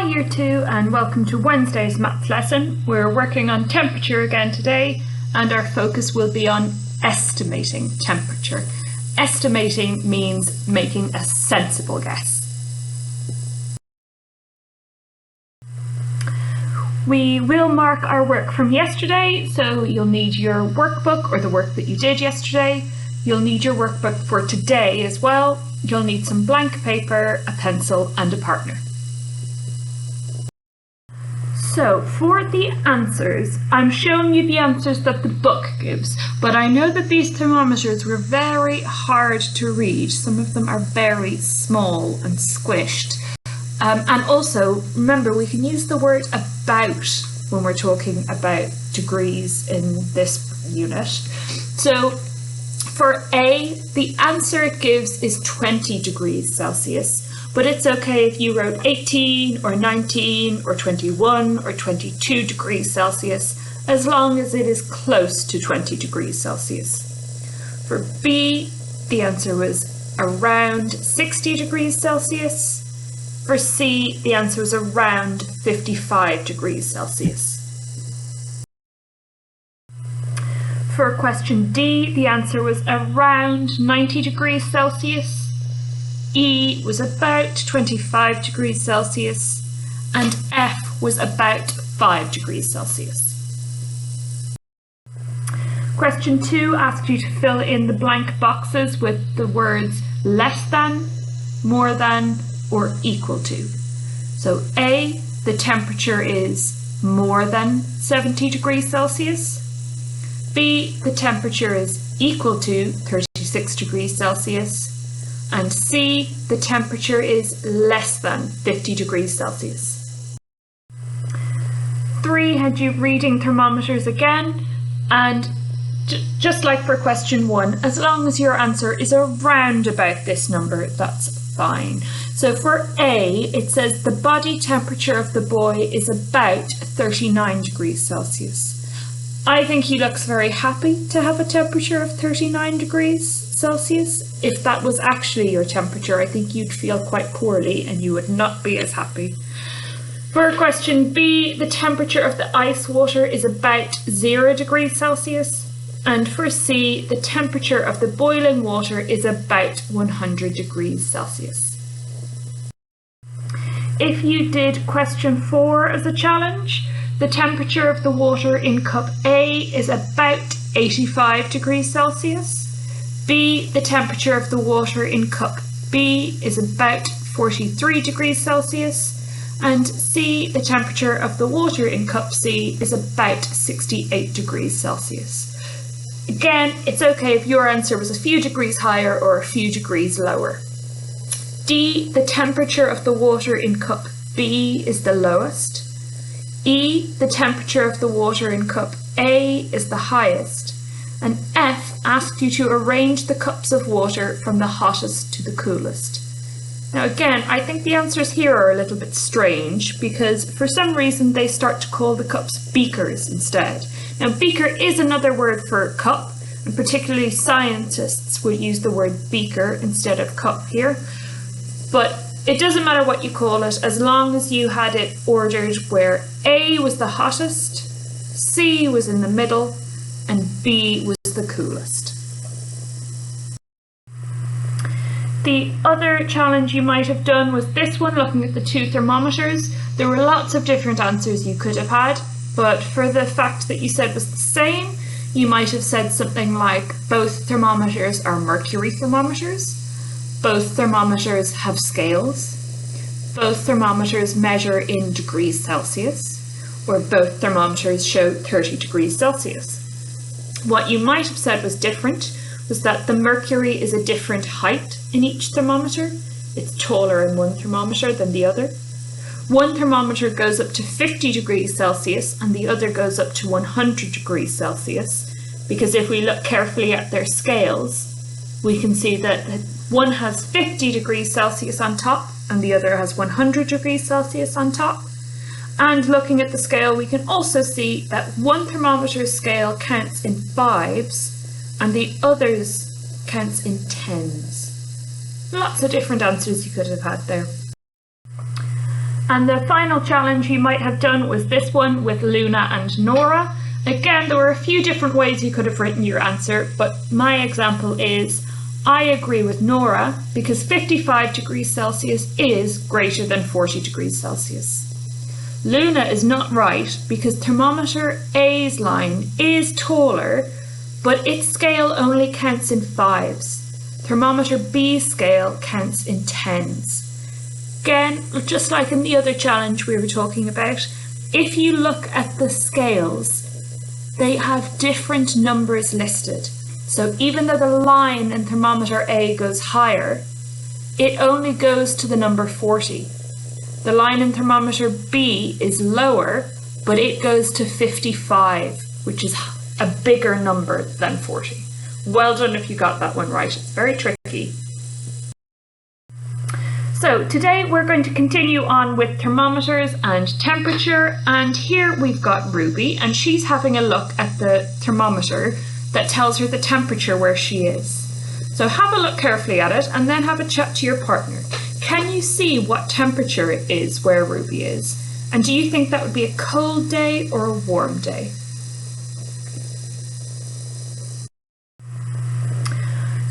Hi Year 2 and welcome to Wednesday's maths lesson. We're working on temperature again today and our focus will be on estimating temperature. Estimating means making a sensible guess. We will mark our work from yesterday, so you'll need your workbook or the work that you did yesterday. You'll need your workbook for today as well. You'll need some blank paper, a pencil and a partner. So for the answers, I'm showing you the answers that the book gives, but I know that these thermometers were very hard to read. Some of them are very small and squished. And also, remember, we can use the word about when we're talking about degrees in this unit. So for A, the answer it gives is 20 degrees Celsius. But it's okay if you wrote 18 or 19 or 21 or 22 degrees Celsius, as long as it is close to 20 degrees Celsius. For B, the answer was around 60 degrees Celsius. For C, the answer was around 55 degrees Celsius. For question D, the answer was around 90 degrees Celsius. E was about 25 degrees Celsius and F was about 5 degrees Celsius. Question 2 asks you to fill in the blank boxes with the words less than, more than, or equal to. So A, the temperature is more than 70 degrees Celsius. B, the temperature is equal to 36 degrees Celsius. And C, the temperature is less than 50 degrees Celsius. 3 had you reading thermometers again, and just like for question 1, as long as your answer is around about this number, that's fine. So for A, it says the body temperature of the boy is about 39 degrees Celsius. I think he looks very happy to have a temperature of 39 degrees Celsius. If that was actually your temperature, I think you'd feel quite poorly and you would not be as happy. For question B, the temperature of the ice water is about 0 degrees Celsius. And for C, the temperature of the boiling water is about 100 degrees Celsius. If you did question 4 as a challenge, the temperature of the water in cup A is about 85 degrees Celsius. B, the temperature of the water in cup B is about 43 degrees Celsius. And C, the temperature of the water in cup C is about 68 degrees Celsius. Again, it's okay if your answer was a few degrees higher or a few degrees lower. D, the temperature of the water in cup B is the lowest. E, the temperature of the water in cup A is the highest. And F asks you to arrange the cups of water from the hottest to the coolest. Now again, I think the answers here are a little bit strange because for some reason they start to call the cups beakers instead. Now beaker is another word for cup, and particularly scientists would use the word beaker instead of cup here. But it doesn't matter what you call it, as long as you had it ordered where A was the hottest, C was in the middle, and B was the coolest. The other challenge you might have done was this one, looking at the 2 thermometers. There were lots of different answers you could have had, but for the fact that you said was the same, you might have said something like both thermometers are mercury thermometers. Both thermometers have scales. Both thermometers measure in degrees Celsius, or both thermometers show 30 degrees Celsius. What you might have said was different was that the mercury is a different height in each thermometer. It's taller in one thermometer than the other. One thermometer goes up to 50 degrees Celsius and the other goes up to 100 degrees Celsius, because if we look carefully at their scales, we can see that one has 50 degrees Celsius on top and the other has 100 degrees Celsius on top. And looking at the scale, we can also see that one thermometer's scale counts in 5s and the other's counts in 10s. Lots of different answers you could have had there. And the final challenge you might have done was this one with Luna and Nora. Again, there were a few different ways you could have written your answer, but my example is, I agree with Nora because 55 degrees Celsius is greater than 40 degrees Celsius. Luna is not right because thermometer A's line is taller, but its scale only counts in fives. Thermometer B's scale counts in tens. Again, just like in the other challenge we were talking about, if you look at the scales, they have different numbers listed. So even though the line in thermometer A goes higher, it only goes to the number 40. The line in thermometer B is lower, but it goes to 55, which is a bigger number than 40. Well done if you got that one right. It's very tricky. So today we're going to continue on with thermometers and temperature, and here we've got Ruby, and she's having a look at the thermometer that tells her the temperature where she is. So have a look carefully at it and then have a chat to your partner. Can you see what temperature it is where Ruby is? And do you think that would be a cold day or a warm day?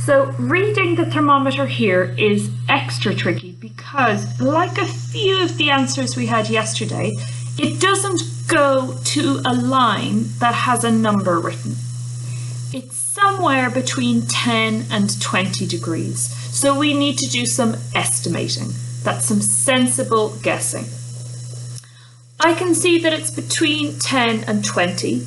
So reading the thermometer here is extra tricky because, like a few of the answers we had yesterday, it doesn't go to a line that has a number written. It's somewhere between 10 and 20 degrees. So we need to do some estimating. That's some sensible guessing. I can see that it's between 10 and 20,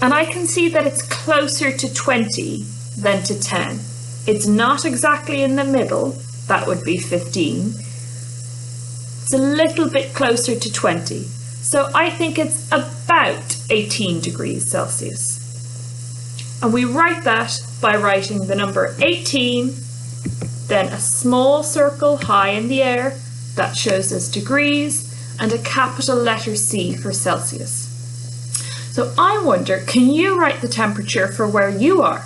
and I can see that it's closer to 20 than to 10. It's not exactly in the middle, that would be 15. It's a little bit closer to 20. So I think it's about 18 degrees Celsius. And we write that by writing the number 18, then a small circle high in the air, that shows us degrees, and a capital letter C for Celsius. So I wonder, can you write the temperature for where you are?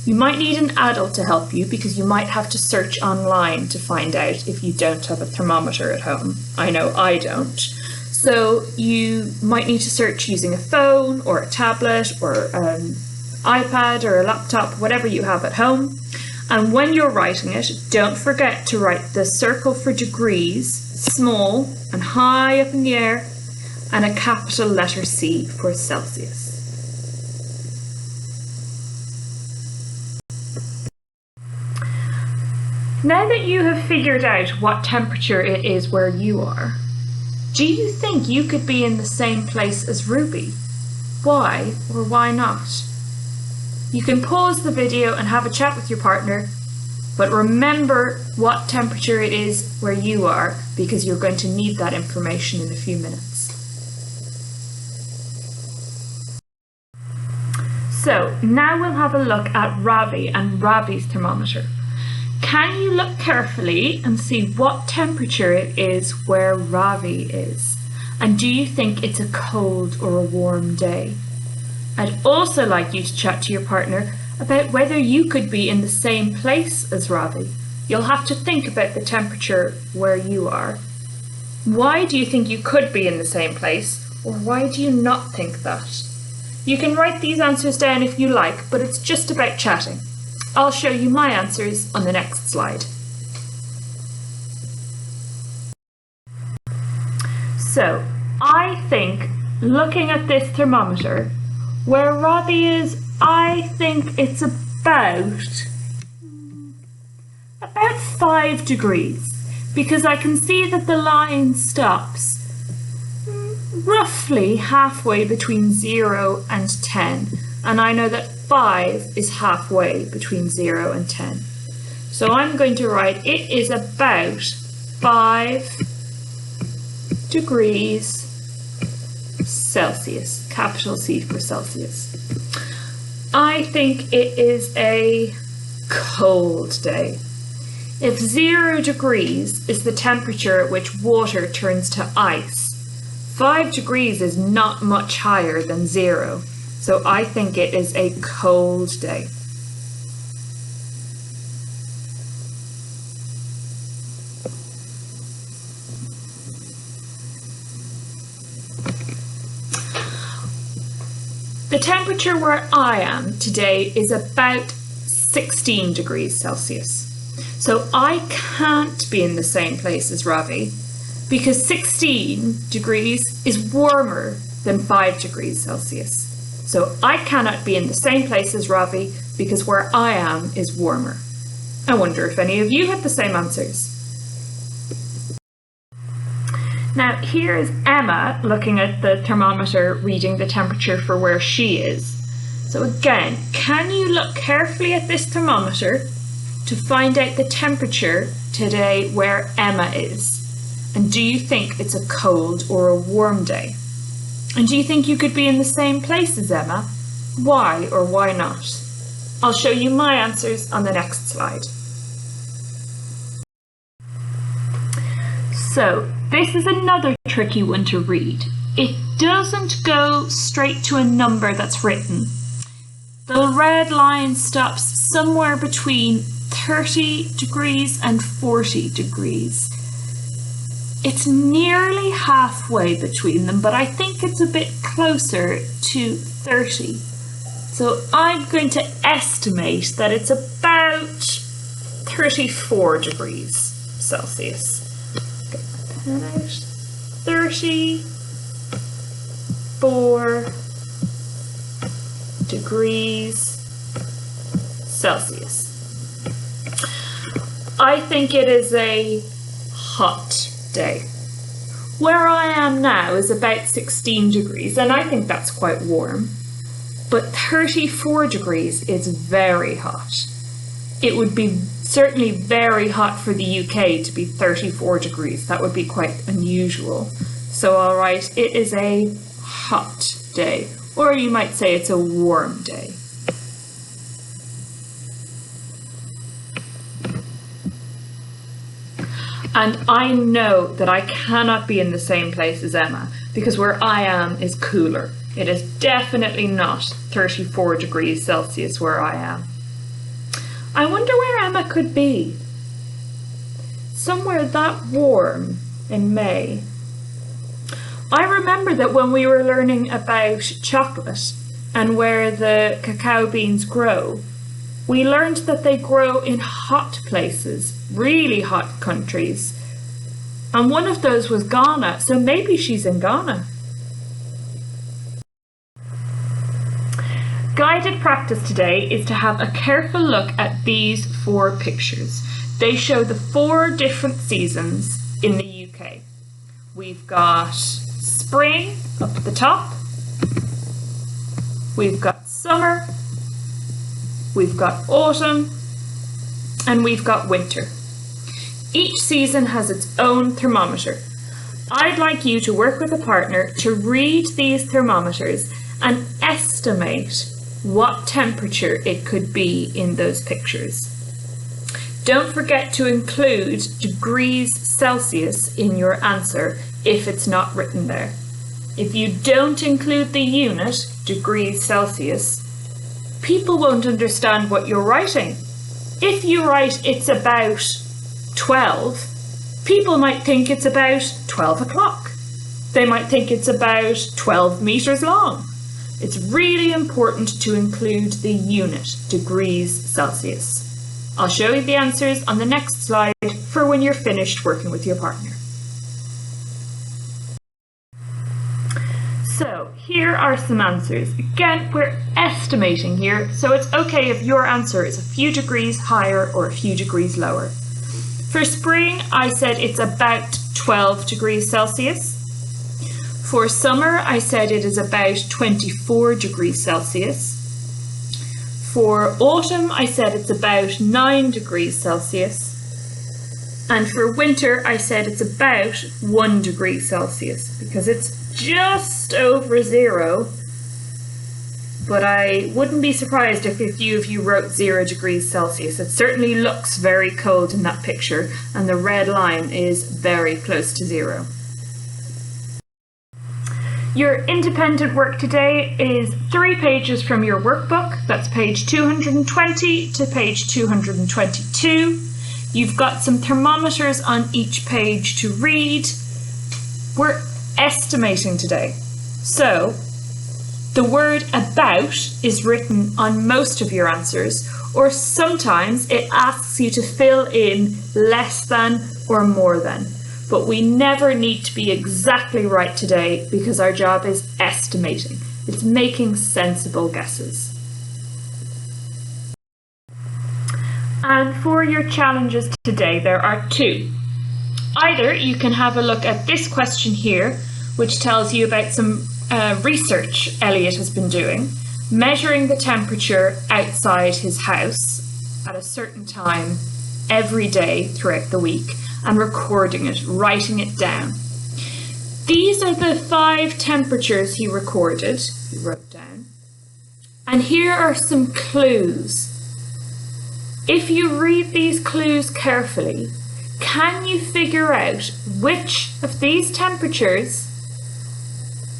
You might need an adult to help you because you might have to search online to find out if you don't have a thermometer at home. I know I don't. So you might need to search using a phone or a tablet or an iPad or a laptop, whatever you have at home. And when you're writing it, don't forget to write the circle for degrees, small and high up in the air, and a capital letter C for Celsius. Now that you have figured out what temperature it is where you are, do you think you could be in the same place as Ruby? Why or why not? You can pause the video and have a chat with your partner, but remember what temperature it is where you are because you're going to need that information in a few minutes. So now we'll have a look at Ravi and Ravi's thermometer. Can you look carefully and see what temperature it is where Ravi is? And do you think it's a cold or a warm day? I'd also like you to chat to your partner about whether you could be in the same place as Ravi. You'll have to think about the temperature where you are. Why do you think you could be in the same place, or why do you not think that? You can write these answers down if you like, but it's just about chatting. I'll show you my answers on the next slide. So, I think, looking at this thermometer, where Ravi is, I think it's about 5 degrees, because I can see that the line stops roughly halfway between 0 and 10, and I know that 5 is halfway between 0 and 10. So I'm going to write it is about 5 degrees Celsius, capital C for Celsius. I think it is a cold day. If 0 degrees is the temperature at which water turns to ice, 5 degrees is not much higher than 0. So I think it is a cold day. The temperature where I am today is about 16 degrees Celsius. So I can't be in the same place as Ravi because 16 degrees is warmer than 5 degrees Celsius. So I cannot be in the same place as Ravi because where I am is warmer. I wonder if any of you had the same answers. Now here is Emma looking at the thermometer, reading the temperature for where she is. So again, can you look carefully at this thermometer to find out the temperature today where Emma is? And do you think it's a cold or a warm day? And do you think you could be in the same place as Emma? Why or why not? I'll show you my answers on the next slide. So this is another tricky one to read. It doesn't go straight to a number that's written. The red line stops somewhere between 30 degrees and 40 degrees. It's nearly halfway between them, but I think it's a bit closer to 30. So I'm going to estimate that it's about 34 degrees Celsius. Get my pen out. 34 degrees Celsius. I think it is a hot day. Where I am now is about 16 degrees and I think that's quite warm, but 34 degrees is very hot. It would be certainly very hot for the UK to be 34 degrees. That would be quite unusual. So all right, it is a hot day, or you might say it's a warm day. And I know that I cannot be in the same place as Emma because where I am is cooler. It is definitely not 34 degrees Celsius where I am. I wonder where Emma could be. Somewhere that warm in May. I remember that when we were learning about chocolate and where the cacao beans grow, we learned that they grow in hot places, really hot countries. And one of those was Ghana, so maybe she's in Ghana. Guided practice today is to have a careful look at these 4 pictures. They show the 4 different seasons in the UK. We've got spring up at the top, we've got summer, we've got autumn, and we've got winter. Each season has its own thermometer. I'd like you to work with a partner to read these thermometers and estimate what temperature it could be in those pictures. Don't forget to include degrees Celsius in your answer if it's not written there. If you don't include the unit, degrees Celsius, people won't understand what you're writing. If you write it's about 12, people might think it's about 12 o'clock. They might think it's about 12 meters long. It's really important to include the unit, degrees Celsius. I'll show you the answers on the next slide for when you're finished working with your partner. So here are some answers. Again, we're estimating here, so it's okay if your answer is a few degrees higher or a few degrees lower. For spring, I said it's about 12 degrees Celsius. For summer, I said it is about 24 degrees Celsius. For autumn, I said it's about 9 degrees Celsius. And for winter, I said it's about 1 degree Celsius because it's just over 0. But I wouldn't be surprised if a few of you wrote 0 degrees Celsius. It certainly looks very cold in that picture, and the red line is very close to 0. Your independent work today is 3 pages from your workbook. That's page 220 to page 222. You've got some thermometers on each page to read. We're estimating today. So The word about is written on most of your answers, or sometimes it asks you to fill in less than or more than. But we never need to be exactly right today because our job is estimating. It's making sensible guesses. And for your challenges today, there are two. Either you can have a look at this question here, which tells you about some research Elliot has been doing, measuring the temperature outside his house at a certain time every day throughout the week and recording it, writing it down. These are the 5 temperatures he recorded, he wrote down. And here are some clues. If you read these clues carefully, can you figure out which of these temperatures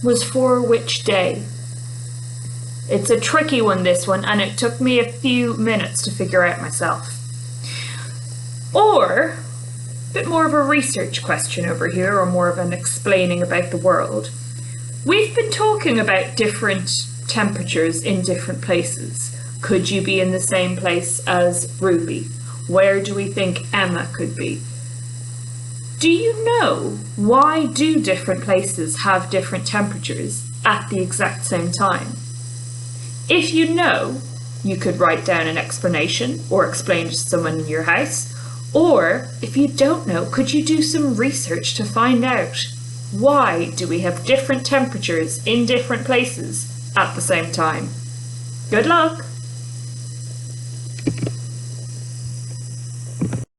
was for which day? It's a tricky one, this one, and it took me a few minutes to figure out myself. Or a bit more of a research question over here, or more of an explaining about the world. We've been talking about different temperatures in different places. Could you be in the same place as Ruby? Where do we think Emma could be? Do you know why do different places have different temperatures at the exact same time? If you know, you could write down an explanation or explain it to someone in your house. Or if you don't know, could you do some research to find out why do we have different temperatures in different places at the same time? Good luck!